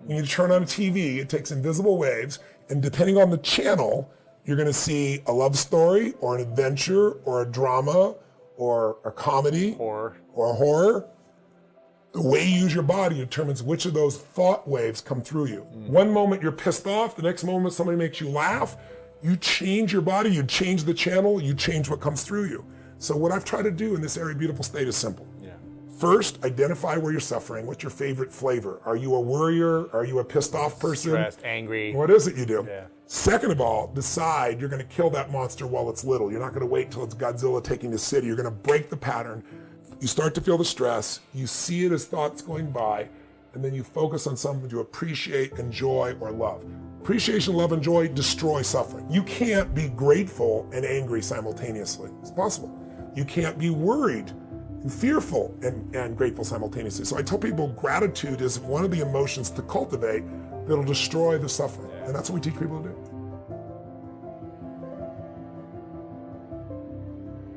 When you turn on a TV, it takes invisible waves, and depending on the channel, you're gonna see a love story or an adventure or a drama or a comedy or a horror. The way you use your body determines which of those thought waves come through you. One moment you're pissed off, the next moment somebody makes you laugh. You change your body, you change the channel, you change what comes through you. So what I've tried to do in this Airy Beautiful State is simple. First, identify where you're suffering. What's your favorite flavor? Are you a worrier? Are you a pissed off person? Stressed, angry. What is it you do? Second of all, decide you're gonna kill that monster while it's little. You're not gonna wait till it's Godzilla taking the city. You're gonna break the pattern. You start to feel the stress. You see it as thoughts going by, and then you focus on something you appreciate, enjoy, or love. Appreciation, love, and joy destroy suffering. You can't be grateful and angry simultaneously. It's possible. You can't be worried and fearful and grateful simultaneously. So I tell people gratitude is one of the emotions to cultivate that'll destroy the suffering. And that's what we teach people to do.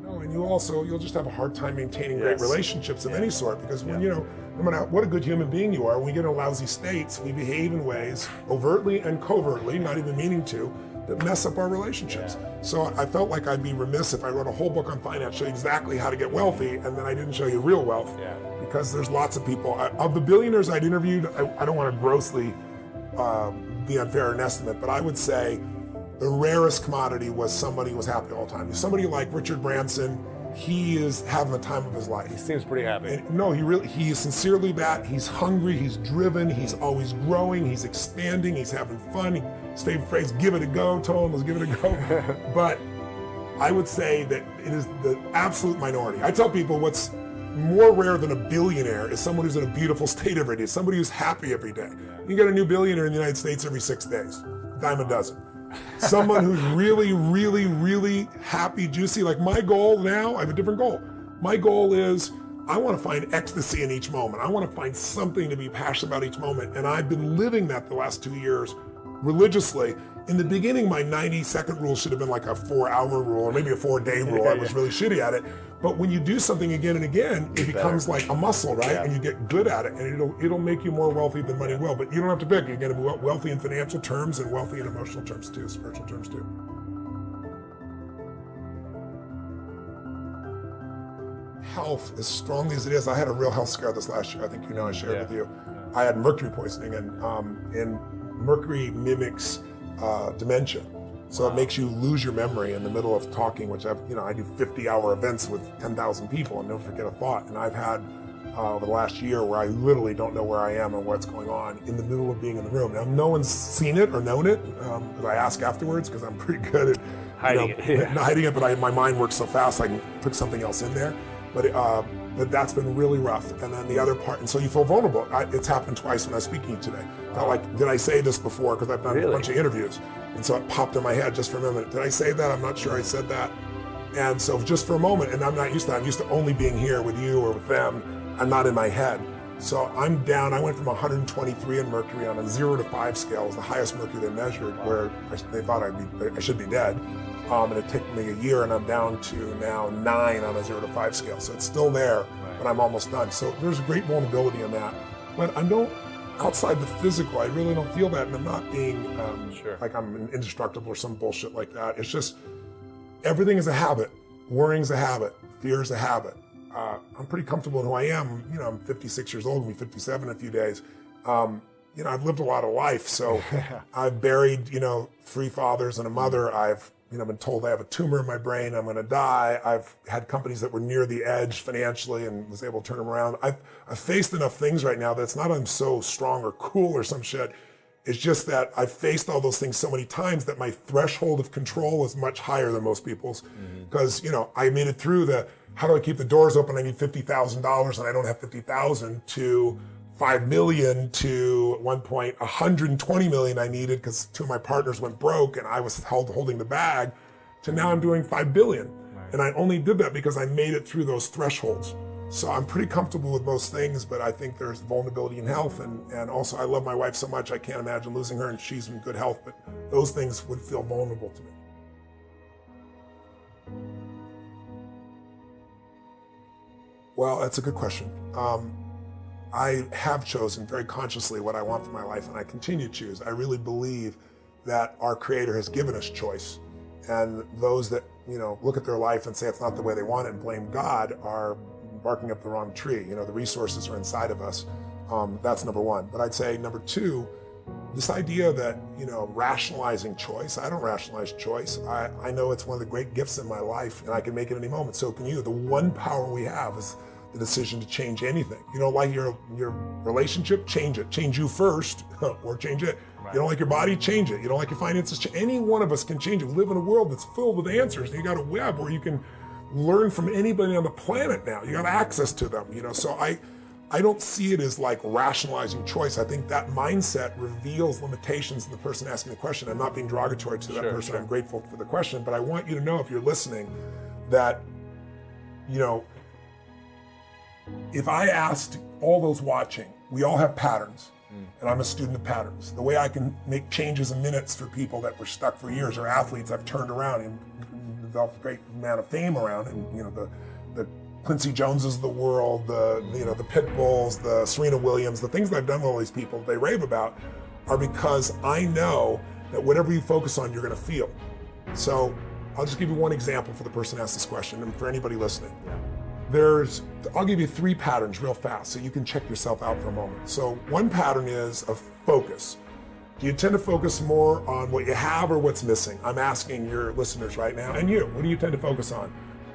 No, and you'll just have a hard time maintaining great relationships of any sort, because when, no matter what a good human being you are, when we get in lousy states, we behave in ways overtly and covertly, not even meaning to, that mess up our relationships. So I felt like I'd be remiss if I wrote a whole book on finance, show you exactly how to get wealthy, and then I didn't show you real wealth. Because there's lots of people. Of the billionaires I'd interviewed, I don't want to grossly be unfair in estimate, but I would say the rarest commodity was somebody who was happy all the time. Somebody like Richard Branson, he is having the time of his life. He seems pretty happy. And no, he is sincerely that. He's hungry, he's driven, he's always growing, he's expanding, he's having fun. His favorite phrase, give it a go, Tom, let's give it a go. But I would say that it is the absolute minority. I tell people what's more rare than a billionaire is someone who's in a beautiful state every day, somebody who's happy every day. You get a new billionaire in the United States every 6 days, dime a dozen. Someone who's really, really, really happy, juicy. Like my goal now, I have a different goal. My goal is I want to find ecstasy in each moment. I want to find something to be passionate about each moment. And I've been living that the last 2 years religiously. In the beginning, my 90-second rule should have been like a 4-hour rule or maybe a 4-day rule. I was really shitty at it. But when you do something again and again, it becomes like a muscle, right? And you get good at it, and it'll make you more wealthy than money will. But you don't have to pick. You're going to be wealthy in financial terms and wealthy in emotional terms too, spiritual terms too. Health, as strongly as it is, I had a real health scare this last year. I think I shared with you. I had mercury poisoning, and mercury mimics dementia. So it makes you lose your memory in the middle of talking, which I do 50-hour events with 10,000 people and never forget a thought. And I've had over the last year where I literally don't know where I am or what's going on in the middle of being in the room. Now, no one's seen it or known it, because I ask afterwards, because I'm pretty good at hiding it. But my mind works so fast I can put something else in there. But that's been really rough. And then the other part, and so you feel vulnerable. It's happened twice when I was speaking to you today. Felt like, did I say this before? Because I've done a bunch of interviews. And so it popped in my head just for a minute. Did I say that? I'm not sure I said that. And so just for a moment, and I'm not used to that. I'm used to only being here with you or with them. I'm not in my head. So I'm down. I went from 123 in mercury on a 0 to 5 scale. It was the highest mercury they measured, where they thought I should be dead. And it took me a year, and I'm down to now 9 on a 0 to 5 scale. So it's still there, but I'm almost done. So there's great vulnerability in that. But I don't, outside the physical, I really don't feel that, and I'm not being like I'm indestructible or some bullshit like that. It's just, everything is a habit. Worrying's a habit. Fear is a habit. I'm pretty comfortable in who I am. I'm 56 years old, I'll be 57 in a few days. I've lived a lot of life, so I've buried, 3 fathers and a mother. I've been told I have a tumor in my brain, I'm gonna die. I've had companies that were near the edge financially and was able to turn them around. I've faced enough things right now that it's not I'm so strong or cool or some shit. It's just that I've faced all those things so many times that my threshold of control is much higher than most people's. Because, I made it through how do I keep the doors open? I need $50,000 and I don't have 50,000 to 5 million to at one point 120 million I needed because 2 of my partners went broke and I was holding the bag, to now I'm doing 5 billion. And I only did that because I made it through those thresholds. So I'm pretty comfortable with most things, but I think there's vulnerability in health. And also I love my wife so much, I can't imagine losing her, and she's in good health, but those things would feel vulnerable to me. Well, that's a good question. I have chosen very consciously what I want for my life, and I continue to choose. I really believe that our Creator has given us choice. And those that, look at their life and say it's not the way they want it and blame God are barking up the wrong tree. The resources are inside of us. That's number one. But I'd say number two, this idea that, rationalizing choice, I don't rationalize choice. I know it's one of the great gifts in my life, and I can make it any moment. So can you. The one power we have is the decision to change anything. You don't like your relationship, change it. Change you first, or change it. Right. You don't like your body, change it. You don't like your finances, any one of us can change it. We live in a world that's filled with answers. You got a web where you can learn from anybody on the planet now. You have access to them, So I don't see it as like rationalizing choice. I think that mindset reveals limitations in the person asking the question. I'm not being derogatory to that person. Sure. I'm grateful for the question, but I want you to know, if you're listening, that, if I asked all those watching, we all have patterns, and I'm a student of patterns. The way I can make changes in minutes for people that were stuck for years, or athletes I've turned around and developed a great amount of fame around, and the Quincy Joneses of the world, the Pit Bulls, the Serena Williams, the things that I've done with all these people they rave about are because I know that whatever you focus on, you're going to feel. So I'll just give you one example for the person who asked this question, and for anybody listening. Yeah. I'll give you 3 patterns real fast so you can check yourself out for a moment. So one pattern is a focus. Do you tend to focus more on what you have or what's missing? I'm asking your listeners right now, and you, what do you tend to focus on?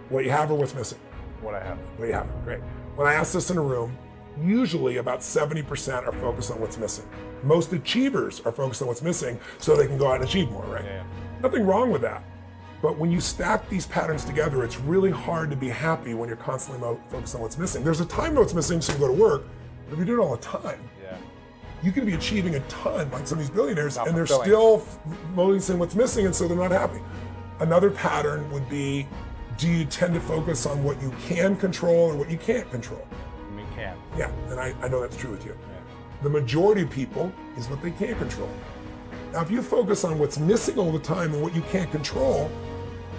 What you have or what's missing? What I have. What you have, great. When I ask this in a room, usually about 70% are focused on what's missing. Most achievers are focused on what's missing so they can go out and achieve more, right? Yeah. Nothing wrong with that. But when you stack these patterns together, it's really hard to be happy when you're constantly focused on what's missing. There's a time what's missing, so you go to work, but if you do it all the time, you can be achieving a ton, like some of these billionaires, and they're still noticing what's missing, and so they're not happy. Another pattern would be, do you tend to focus on what you can control or what you can't control? You mean can. Yeah, and I know that's true with you. Yeah. The majority of people is what they can't control. Now, if you focus on what's missing all the time and what you can't control,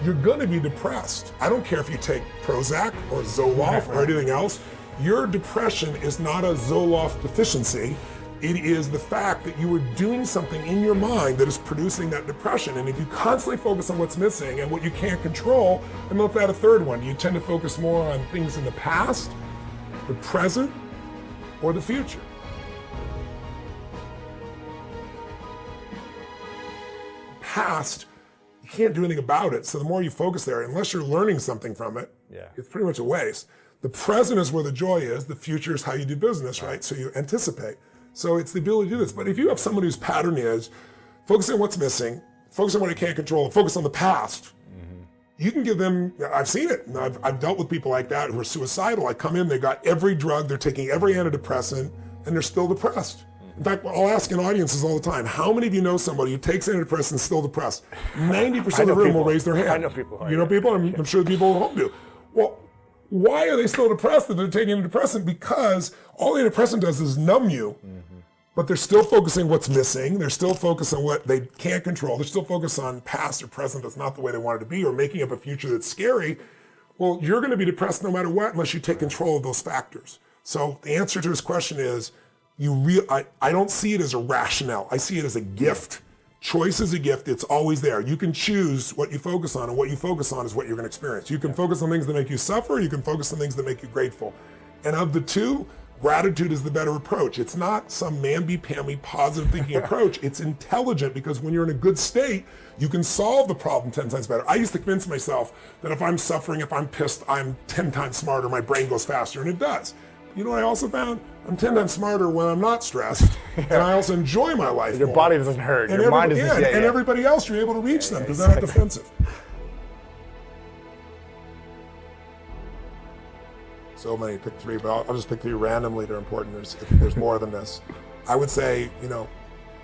you're going to be depressed. I don't care if you take Prozac or Zoloft or anything else. Your depression is not a Zoloft deficiency. It is the fact that you were doing something in your mind that is producing that depression. And if you constantly focus on what's missing and what you can't control, and let's add a third one, you tend to focus more on things in the past, the present, or the future. Past, you can't do anything about it. So the more you focus there, unless you're learning something from it, it's pretty much a waste. The present is where the joy is. The future is how you do business, right? So you anticipate. So it's the ability to do this. But if you have someone whose pattern is focus on what's missing, focus on what I can't control, focus on the past, you can give them, I've seen it. I've dealt with people like that who are suicidal. I come in, they got every drug, they're taking every antidepressant, and they're still depressed. In fact, I'll ask in audiences all the time, how many of you know somebody who takes antidepressants and still depressed? 90% of the room will raise their hand. I know people. You know people? I'm sure the people at home do. Well, why are they still depressed if they're taking antidepressant? Because all antidepressant does is numb you, but they're still focusing what's missing. They're still focused on what they can't control. They're still focused on past or present that's not the way they want it to be, or making up a future that's scary. Well, you're going to be depressed no matter what unless you take control of those factors. So the answer to this question is, I don't see it as a rationale. I see it as a gift. Choice is a gift. It's always there. You can choose what you focus on, and what you focus on is what you're going to experience. You can focus on things that make you suffer. You can focus on things that make you grateful. And of the two, gratitude is the better approach. It's not some mamby-pamby positive thinking approach. It's intelligent, because when you're in a good state, you can solve the problem 10 times better. I used to convince myself that if I'm suffering, if I'm pissed, I'm 10 times smarter, my brain goes faster, and it does. You know what I also found? I'm 10 times smarter when I'm not stressed, and I also enjoy my life Your more. body doesn't hurt. And your mind is and everybody else, you're able to reach them because they're not defensive. So many, pick 3, but I'll just pick 3 randomly. They're important. There's more than this. I would say,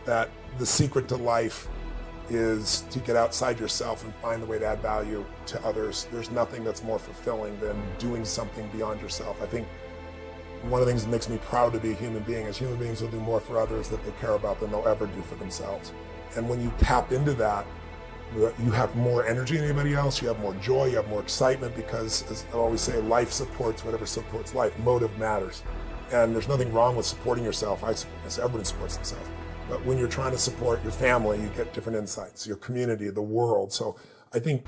that the secret to life is to get outside yourself and find the way to add value to others. There's nothing that's more fulfilling than doing something beyond yourself. I think one of the things that makes me proud to be a human being is human beings will do more for others that they care about than they'll ever do for themselves. And when you tap into that, you have more energy than anybody else, you have more joy, you have more excitement, because as I always say, life supports whatever supports life. Motive matters. And there's nothing wrong with supporting yourself. Everyone supports themselves. But when you're trying to support your family, you get different insights, your community, the world. So I think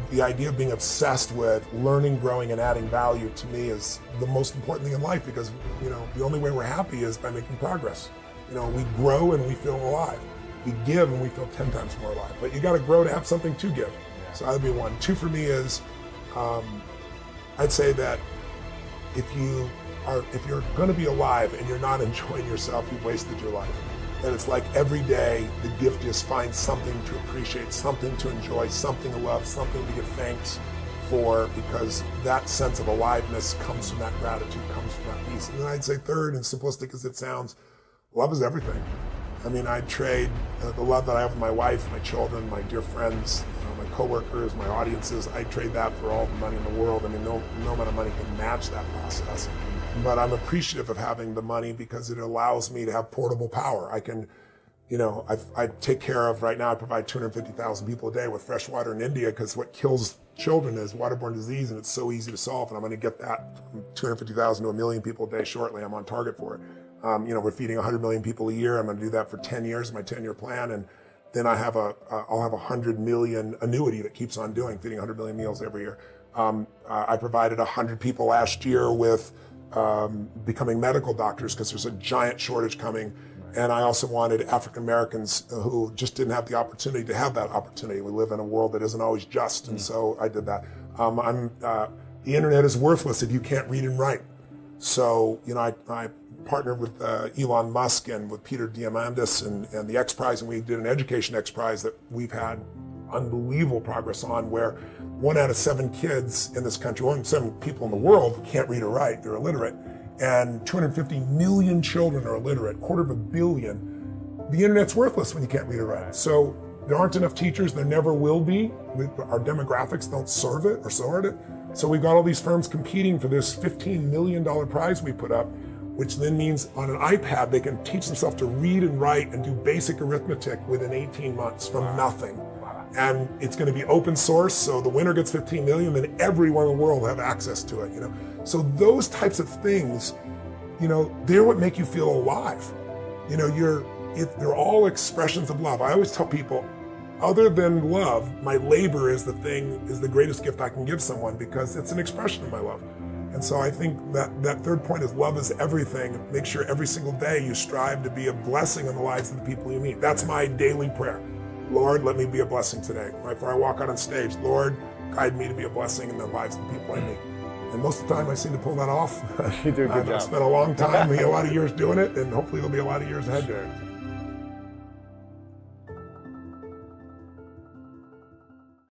the idea of being obsessed with learning, growing, and adding value to me is the most important thing in life, because the only way we're happy is by making progress. We grow and we feel alive. We give and we feel 10 times more alive. But you got to grow to have something to give. Yeah. So that'd be one. Two for me is, I'd say that if you're going to be alive and you're not enjoying yourself, you've wasted your life. And it's like every day the gift is find something to appreciate, something to enjoy, something to love, something to give thanks for, because that sense of aliveness comes from that gratitude, comes from that peace. And then I'd say third, and simplistic as it sounds, love is everything. I mean, I'd trade the love that I have with my wife, my children, my dear friends, my coworkers, my audiences, I'd trade that for all the money in the world. I mean, no amount of money can match that process. But I'm appreciative of having the money because it allows me to have portable power. I can, I take care of, right now I provide 250,000 people a day with fresh water in India, because what kills children is waterborne disease, and it's so easy to solve. And I'm going to get that from 250,000 to 1 million people a day shortly. I'm on target for it. We're feeding 100 million people a year. I'm going to do that for 10 years, my 10-year plan. And then I'll have 100 million annuity that keeps on doing, feeding 100 million meals every year. I provided 100 people last year with becoming medical doctors, because there's a giant shortage coming. And I also wanted African Americans who just didn't have the opportunity to have that opportunity. We live in a world that isn't always just, and so I did that. The internet is worthless if you can't read and write. So, I partnered with Elon Musk and with Peter Diamandis and the X Prize, and we did an education X Prize that we've had unbelievable progress on, where 1 out of 7 kids in this country, 1 out of 7 people in the world can't read or write, they're illiterate. And 250 million children are illiterate, 250 million. The internet's worthless when you can't read or write. So there aren't enough teachers, there never will be. Our demographics don't serve it or support it. So we've got all these firms competing for this $15 million prize we put up, which then means on an iPad they can teach themselves to read and write and do basic arithmetic within 18 months from nothing. And it's going to be open source, so the winner gets 15 million, then everyone in the world will have access to it. So those types of things, they're what make you feel alive. They're all expressions of love. I always tell people, other than love, my labor is the greatest gift I can give someone, because it's an expression of my love. And so I think that third point is love is everything. Make sure every single day you strive to be a blessing in the lives of the people you meet. That's my daily prayer. Lord, let me be a blessing today. Right before I walk out on stage, Lord, guide me to be a blessing in the lives of the people I meet. And most of the time I seem to pull that off. You do a good job. I've spent a long time, a lot of years doing it, and hopefully there'll be a lot of years ahead. Sure.